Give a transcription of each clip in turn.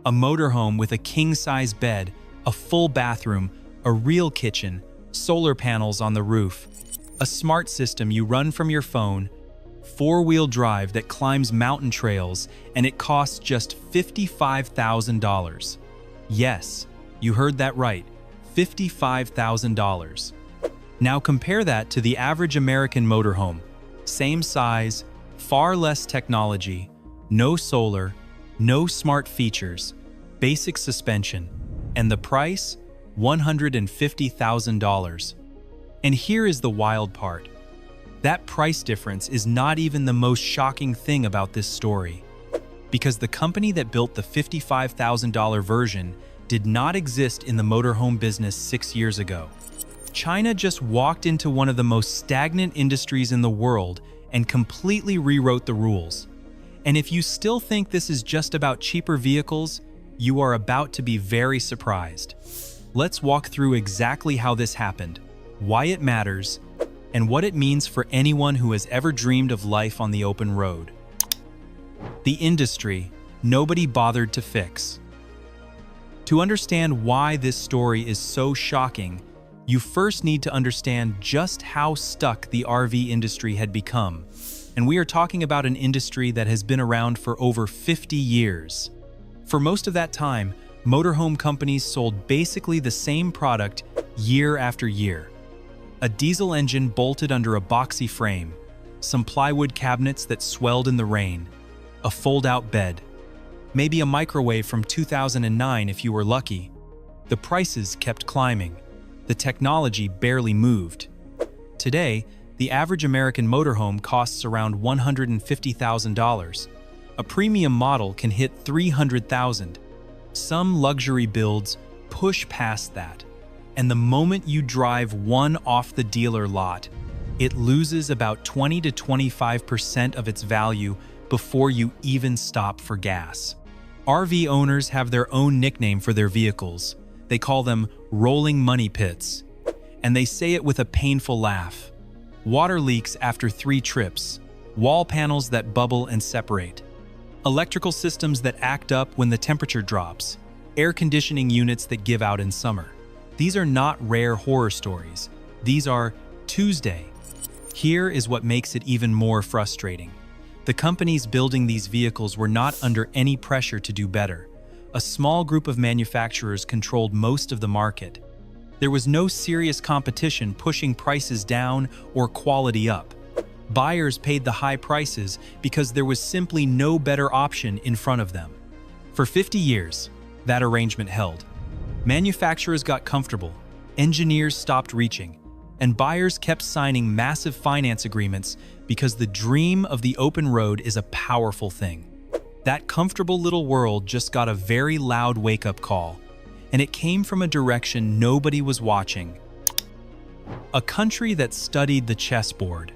A motorhome with a king-size bed, a full bathroom, a real kitchen, solar panels on the roof, a smart system you run from your phone, four-wheel drive that climbs mountain trails, and it costs just $55,000. Yes, you heard that right, $55,000. Now compare that to the average American motorhome. Same size, far less technology, no solar, no smart features, basic suspension, and the price? $150,000. And here is the wild part. That price difference is not even the most shocking thing about this story, because the company that built the $55,000 version did not exist in the motorhome business 6 years ago. China just walked into one of the most stagnant industries in the world and completely rewrote the rules. And if you still think this is just about cheaper vehicles, you are about to be very surprised. Let's walk through exactly how this happened, why it matters, and what it means for anyone who has ever dreamed of life on the open road. The industry nobody bothered to fix. To understand why this story is so shocking, you first need to understand just how stuck the RV industry had become. And we are talking about an industry that has been around for over 50 years. For most of that time, motorhome companies sold basically the same product year after year. A diesel engine bolted under a boxy frame, some plywood cabinets that swelled in the rain, a fold-out bed, maybe a microwave from 2009 if you were lucky. The prices kept climbing. The technology barely moved. Today, the average American motorhome costs around $150,000. A premium model can hit $300,000. Some luxury builds push past that. And the moment you drive one off the dealer lot, it loses about 20 to 25% of its value before you even stop for gas. RV owners have their own nickname for their vehicles. They call them rolling money pits. And they say it with a painful laugh. Water leaks after 3 trips, wall panels that bubble and separate, electrical systems that act up when the temperature drops, air conditioning units that give out in summer. These are not rare horror stories. These are Tuesday. Here is what makes it even more frustrating. The companies building these vehicles were not under any pressure to do better. A small group of manufacturers controlled most of the market. There was no serious competition pushing prices down or quality up. Buyers paid the high prices because there was simply no better option in front of them. For 50 years, that arrangement held. Manufacturers got comfortable, engineers stopped reaching, and buyers kept signing massive finance agreements because the dream of the open road is a powerful thing. That comfortable little world just got a very loud wake-up call, and it came from a direction nobody was watching. A country that studied the chessboard.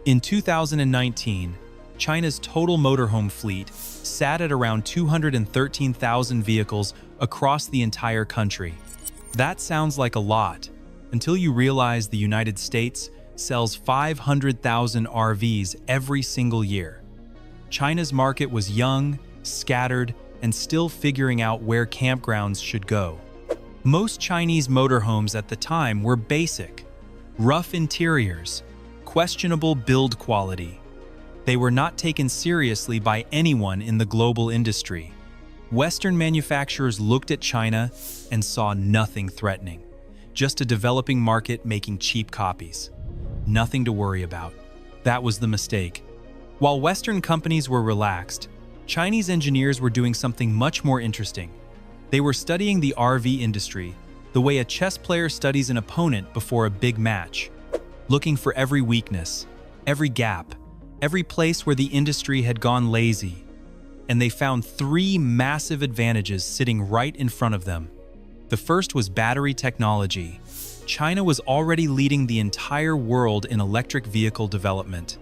In 2019, China's total motorhome fleet sat at around 213,000 vehicles across the entire country. That sounds like a lot, until you realize the United States sells 500,000 RVs every single year. China's market was young, scattered, and still figuring out where campgrounds should go. Most Chinese motorhomes at the time were basic, rough interiors, questionable build quality. They were not taken seriously by anyone in the global industry. Western manufacturers looked at China and saw nothing threatening, just a developing market making cheap copies. Nothing to worry about. That was the mistake. While Western companies were relaxed, Chinese engineers were doing something much more interesting. They were studying the RV industry the way a chess player studies an opponent before a big match, looking for every weakness, every gap, every place where the industry had gone lazy. And they found 3 massive advantages sitting right in front of them. The first was battery technology. China was already leading the entire world in electric vehicle development.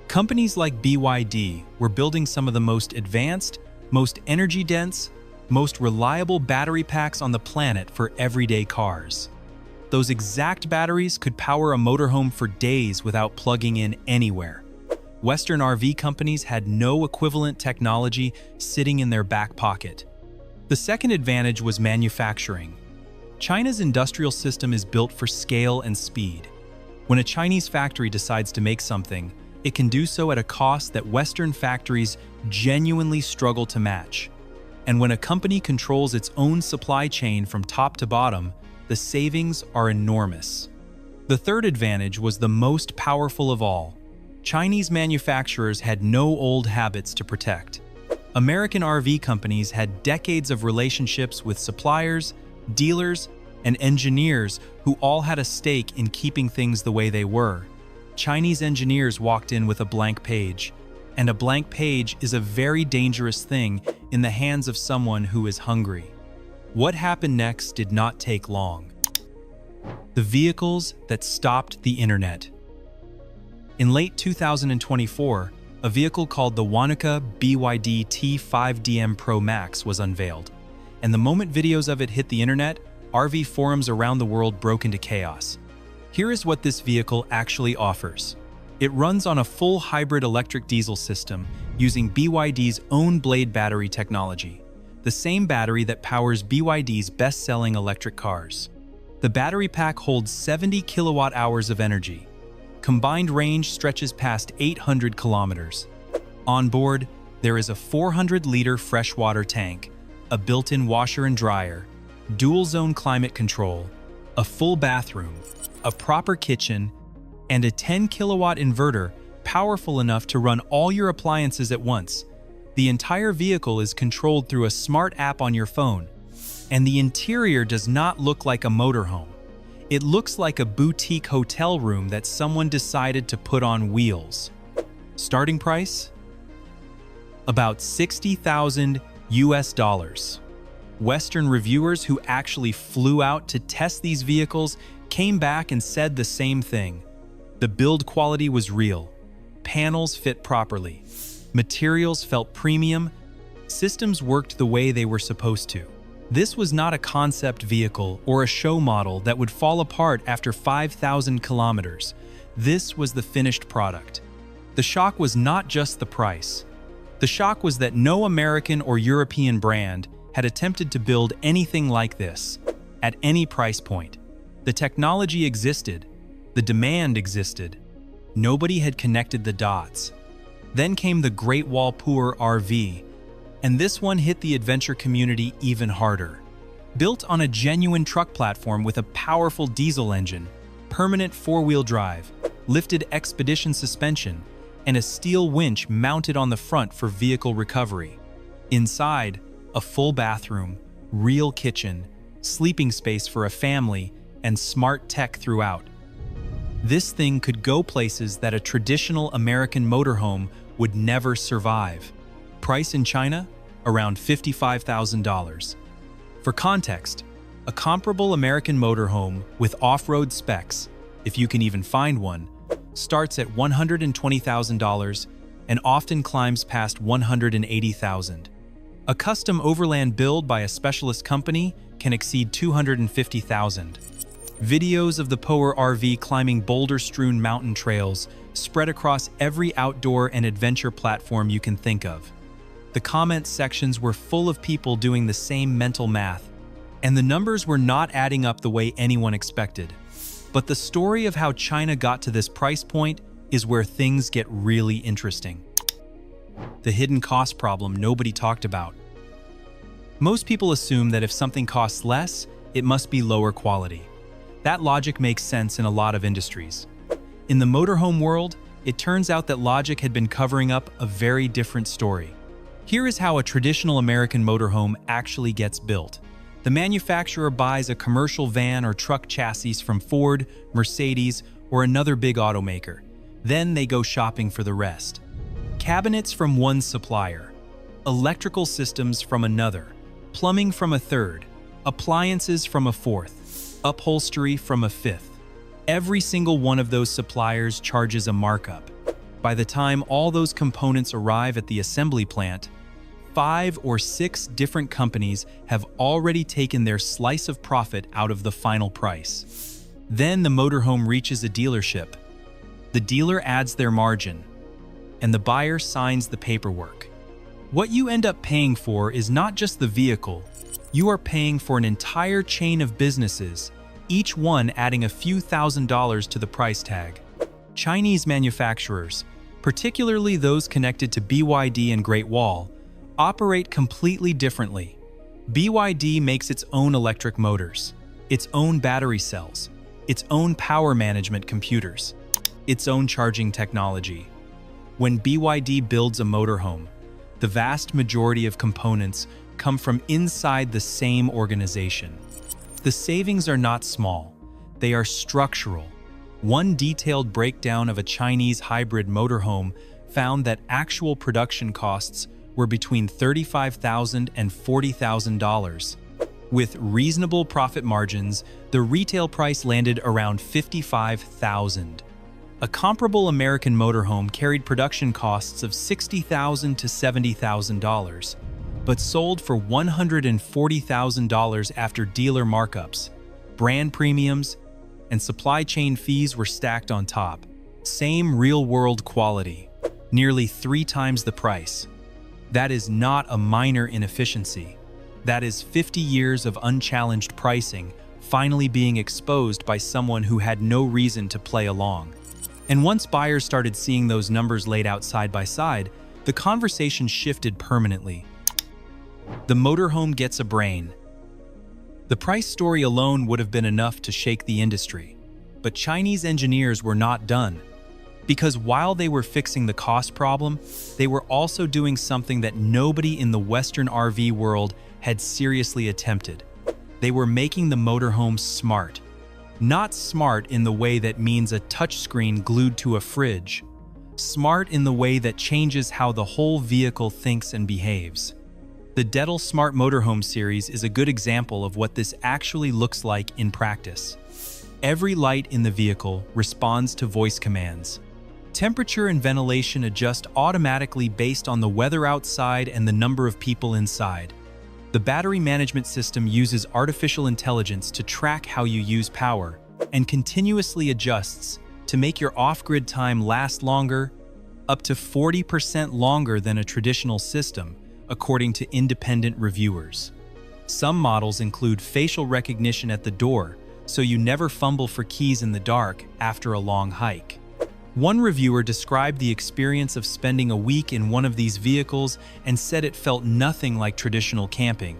Companies like BYD were building some of the most advanced, most energy-dense, most reliable battery packs on the planet for everyday cars. Those exact batteries could power a motorhome for days without plugging in anywhere. Western RV companies had no equivalent technology sitting in their back pocket. The second advantage was manufacturing. China's industrial system is built for scale and speed. When a Chinese factory decides to make something, it can do so at a cost that Western factories genuinely struggle to match. And when a company controls its own supply chain from top to bottom, the savings are enormous. The third advantage was the most powerful of all. Chinese manufacturers had no old habits to protect. American RV companies had decades of relationships with suppliers, dealers, and engineers who all had a stake in keeping things the way they were. Chinese engineers walked in with a blank page, and a blank page is a very dangerous thing in the hands of someone who is hungry. What happened next did not take long. The vehicles that stopped the internet. In late 2024, a vehicle called the Wanaka BYD T5DM Pro Max was unveiled, and the moment videos of it hit the internet, RV forums around the world broke into chaos. Here is what this vehicle actually offers. It runs on a full hybrid electric diesel system using BYD's own Blade battery technology, the same battery that powers BYD's best-selling electric cars. The battery pack holds 70 kilowatt-hours of energy. Combined range stretches past 800 kilometers. On board, there is a 400-liter freshwater tank, a built-in washer and dryer, dual-zone climate control, a full bathroom, a proper kitchen, and a 10-kilowatt inverter powerful enough to run all your appliances at once. The entire vehicle is controlled through a smart app on your phone, and the interior does not look like a motorhome. It looks like a boutique hotel room that someone decided to put on wheels. Starting price? About $60,000 US. Western reviewers who actually flew out to test these vehicles came back and said the same thing. The build quality was real. Panels fit properly. Materials felt premium. Systems worked the way they were supposed to. This was not a concept vehicle or a show model that would fall apart after 5,000 kilometers. This was the finished product. The shock was not just the price. The shock was that no American or European brand had attempted to build anything like this, at any price point. The technology existed. The demand existed. Nobody had connected the dots. Then came the Great Wall Poor RV, and this one hit the adventure community even harder. Built on a genuine truck platform with a powerful diesel engine, permanent four-wheel drive, lifted expedition suspension, and a steel winch mounted on the front for vehicle recovery. Inside, a full bathroom, real kitchen, sleeping space for a family, and smart tech throughout. This thing could go places that a traditional American motorhome would never survive. Price in China? Around $55,000. For context, a comparable American motorhome with off-road specs, if you can even find one, starts at $120,000 and often climbs past $180,000. A custom overland build by a specialist company can exceed $250,000. Videos of the Power RV climbing boulder-strewn mountain trails spread across every outdoor and adventure platform you can think of. The comment sections were full of people doing the same mental math, and the numbers were not adding up the way anyone expected. But the story of how China got to this price point is where things get really interesting. The hidden cost problem nobody talked about. Most people assume that if something costs less, it must be lower quality. That logic makes sense in a lot of industries. In the motorhome world, it turns out that logic had been covering up a very different story. Here is how a traditional American motorhome actually gets built. The manufacturer buys a commercial van or truck chassis from Ford, Mercedes, or another big automaker. Then they go shopping for the rest. Cabinets from one supplier, electrical systems from another, plumbing from a third, appliances from a fourth, upholstery from a fifth. Every single one of those suppliers charges a markup. By the time all those components arrive at the assembly plant, 5 or 6 different companies have already taken their slice of profit out of the final price. Then the motorhome reaches a dealership. The dealer adds their margin. and the buyer signs the paperwork. What you end up paying for is not just the vehicle. You are paying for an entire chain of businesses, each one adding a few $1,000s to the price tag. Chinese manufacturers, particularly those connected to BYD and Great Wall, operate completely differently. BYD makes its own electric motors, its own battery cells, its own power management computers, its own charging technology. When BYD builds a motorhome, the vast majority of components come from inside the same organization. The savings are not small, they are structural. One detailed breakdown of a Chinese hybrid motorhome found that actual production costs were between $35,000 and $40,000. With reasonable profit margins, the retail price landed around $55,000. A comparable American motorhome carried production costs of $60,000 to $70,000, but sold for $140,000 after dealer markups, brand premiums, and supply chain fees were stacked on top. Same real-world quality, nearly 3 times the price. That is not a minor inefficiency. That is 50 years of unchallenged pricing finally being exposed by someone who had no reason to play along. And once buyers started seeing those numbers laid out side by side, the conversation shifted permanently. The motorhome gets a brain. The price story alone would have been enough to shake the industry. But Chinese engineers were not done. Because while they were fixing the cost problem, they were also doing something that nobody in the Western RV world had seriously attempted. They were making the motorhome smart. Not smart in the way that means a touchscreen glued to a fridge. Smart in the way that changes how the whole vehicle thinks and behaves. The Dettel Smart Motorhome series is a good example of what this actually looks like in practice. Every light in the vehicle responds to voice commands. Temperature and ventilation adjust automatically based on the weather outside and the number of people inside. The battery management system uses artificial intelligence to track how you use power and continuously adjusts to make your off-grid time last longer, up to 40% longer than a traditional system, according to independent reviewers. Some models include facial recognition at the door, so you never fumble for keys in the dark after a long hike. One reviewer described the experience of spending a week in one of these vehicles and said it felt nothing like traditional camping.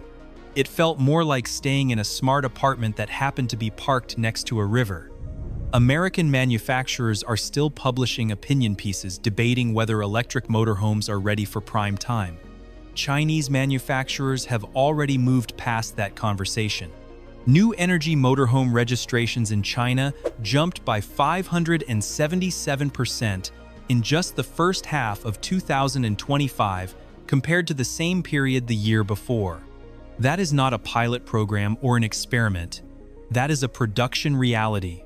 It felt more like staying in a smart apartment that happened to be parked next to a river. American manufacturers are still publishing opinion pieces debating whether electric motorhomes are ready for prime time. Chinese manufacturers have already moved past that conversation. New energy motorhome registrations in China jumped by 577% in just the first half of 2025 compared to the same period the year before. That is not a pilot program or an experiment. That is a production reality.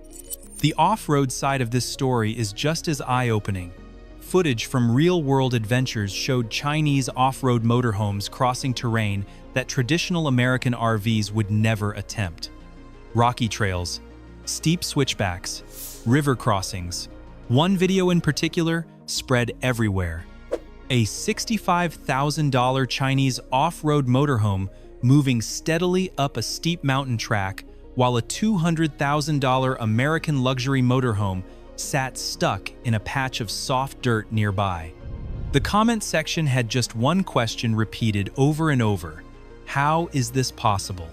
The off-road side of this story is just as eye-opening. Footage from real-world adventures showed Chinese off-road motorhomes crossing terrain that traditional American RVs would never attempt. Rocky trails, steep switchbacks, river crossings. One video in particular spread everywhere. A $65,000 Chinese off-road motorhome moving steadily up a steep mountain track while a $200,000 American luxury motorhome sat stuck in a patch of soft dirt nearby. The comment section had just one question repeated over and over. How is this possible?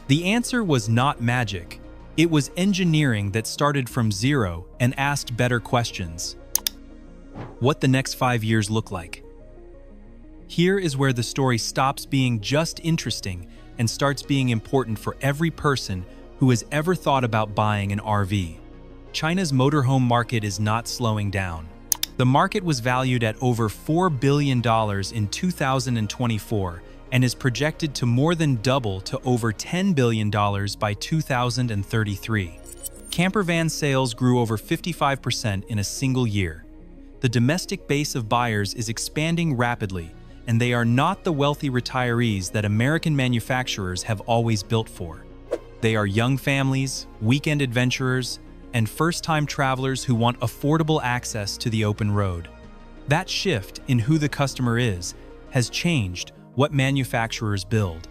The answer was not magic. It was engineering that started from zero and asked better questions. What the next 5 years look like? Here is where the story stops being just interesting and starts being important for every person who has ever thought about buying an RV. China's motorhome market is not slowing down. The market was valued at over $4 billion in 2024 and is projected to more than double to over $10 billion by 2033. Campervan sales grew over 55% in a single year. The domestic base of buyers is expanding rapidly, and they are not the wealthy retirees that American manufacturers have always built for. They are young families, weekend adventurers, and first-time travelers who want affordable access to the open road. That shift in who the customer is has changed what manufacturers build.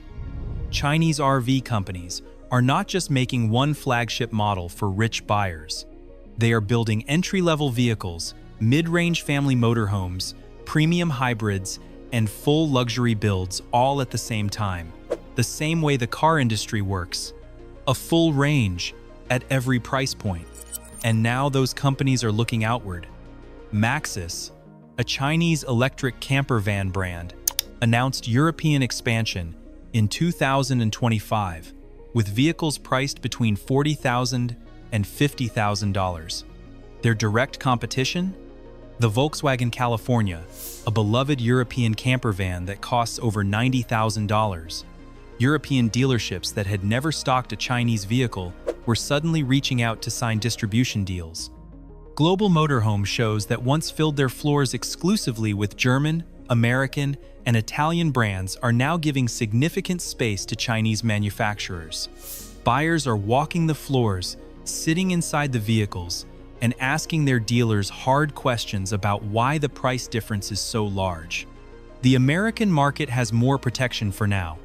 Chinese RV companies are not just making one flagship model for rich buyers. They are building entry-level vehicles, mid-range family motorhomes, premium hybrids, and full luxury builds all at the same time. The same way the car industry works. A full range at every price point. And now those companies are looking outward. Maxus, a Chinese electric camper van brand, announced European expansion in 2025, with vehicles priced between $40,000 and $50,000. Their direct competition? The Volkswagen California, a beloved European camper van that costs over $90,000. European dealerships that had never stocked a Chinese vehicle were suddenly reaching out to sign distribution deals. Global Motorhome shows that once filled their floors exclusively with German, American, and Italian brands are now giving significant space to Chinese manufacturers. Buyers are walking the floors, sitting inside the vehicles, and asking their dealers hard questions about why the price difference is so large. The American market has more protection for now.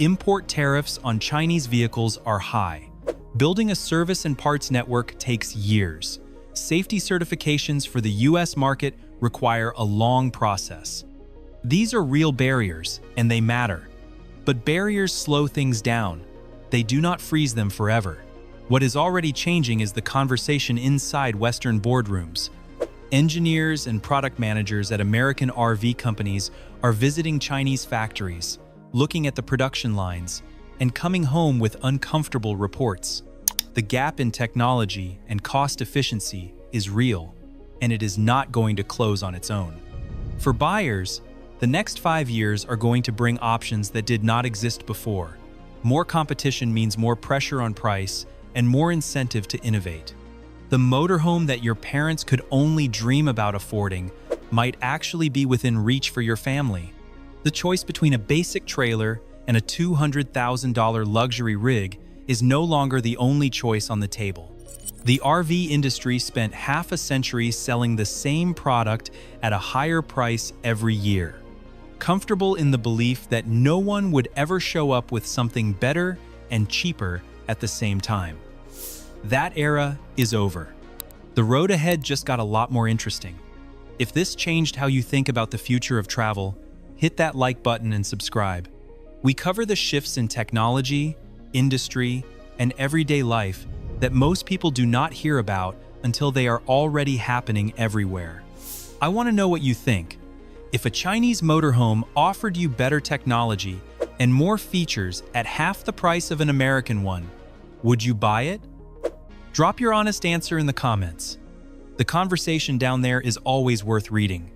Import tariffs on Chinese vehicles are high. Building a service and parts network takes years. Safety certifications for the US market require a long process. These are real barriers, and they matter. But barriers slow things down. They do not freeze them forever. What is already changing is the conversation inside Western boardrooms. Engineers and product managers at American RV companies are visiting Chinese factories, looking at the production lines, and coming home with uncomfortable reports. The gap in technology and cost efficiency is real, and it is not going to close on its own. For buyers, the next 5 years are going to bring options that did not exist before. More competition means more pressure on price and more incentive to innovate. The motorhome that your parents could only dream about affording might actually be within reach for your family. The choice between a basic trailer and a $200,000 luxury rig is no longer the only choice on the table. The RV industry spent half a century selling the same product at a higher price every year, comfortable in the belief that no one would ever show up with something better and cheaper at the same time. That era is over. The road ahead just got a lot more interesting. If this changed how you think about the future of travel, hit that like button and subscribe. We cover the shifts in technology, industry, and everyday life that most people do not hear about until they are already happening everywhere. I want to know what you think. If a Chinese motorhome offered you better technology and more features at half the price of an American one, would you buy it? Drop your honest answer in the comments. The conversation down there is always worth reading.